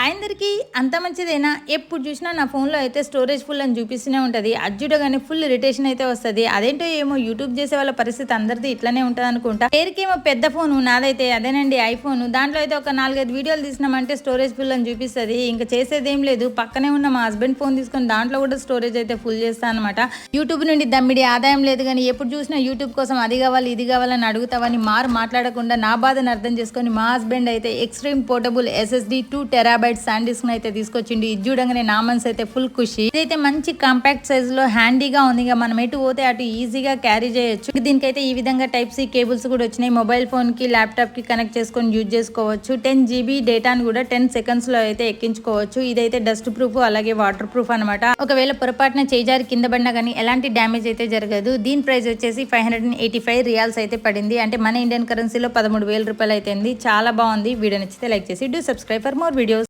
అందరికీ అంత మంచిదేనా? ఎప్పుడు చూసినా నా ఫోన్లో అయితే స్టోరేజ్ ఫుల్ అని చూపిస్తూనే ఉంటుంది. అది చూడగానే ఫుల్ ఇరిటేషన్ అయితే వస్తుంది. అదేంటో ఏమో యూట్యూబ్ చేసే వాళ్ళ పరిస్థితి అందరిది ఇట్లానే ఉంటుంది అనుకుంటా. పేరుకేమో పెద్ద ఫోను, నాదైతే అదేనండి ఐఫోన్. దాంట్లో అయితే ఒక 4-5 వీడియోలు తీసినామంటే స్టోరేజ్ ఫుల్ అని చూపిస్తుంది. ఇంకా చేసేదేం లేదు, పక్కనే ఉన్న మా హస్బెండ్ ఫోన్ తీసుకొని దాంట్లో కూడా స్టోరేజ్ అయితే ఫుల్ చేస్తాను అనమాట. యూట్యూబ్ నుండి దమ్మిడి ఆదాయం లేదు కానీ ఎప్పుడు చూసినా యూట్యూబ్ కోసం అది కావాలి ఇది కావాలని అడుగుతావని మాట్లాడకుండా నా బాధను అర్థం చేసుకొని మా హస్బెండ్ అయితే extreme portable SSD 2 TB SanDisk అయితే తీసుకొచ్చిండు. ఇది చూడంగానే నా మనసు అయితే ఫుల్ ఖుషి. ఇదైతే మంచి కాంపాక్ట్ సైజ్ లో హ్యాండీగా ఉంది. మనం ఎటు పోతే అటు ఈజీగా క్యారీ చేయొచ్చు. దీనికైతే ఈ విధంగా టైప్ సి కేబుల్స్ కూడా వచ్చినాయి. మొబైల్ ఫోన్ కి ల్యాప్టాప్ కి కనెక్ట్ చేసుకొని యూజ్ చేసుకోవచ్చు. 10 GB డేటాను కూడా 10 సెకండ్స్ లో అయితే ఎక్కించుకోవచ్చు. ఇదైతే డస్ట్ ప్రూఫ్ అలాగే వాటర్ ప్రూఫ్ అనమాట. ఒకవేళ పొరపాటున చేజారి కింద పడినా కానీ ఎలాంటి డ్యామేజ్ అయితే జరగదు. దీని ప్రైస్ వచ్చేసి 585 రియాల్స్ అయితే పడింది. అంటే మన ఇండియన్ కరెన్సీలో 13,000 రూపాయలు అయితే. చాలా బాగుంది. వీడియో నచ్చితే లైక్ చేసి do subscribe for more videos.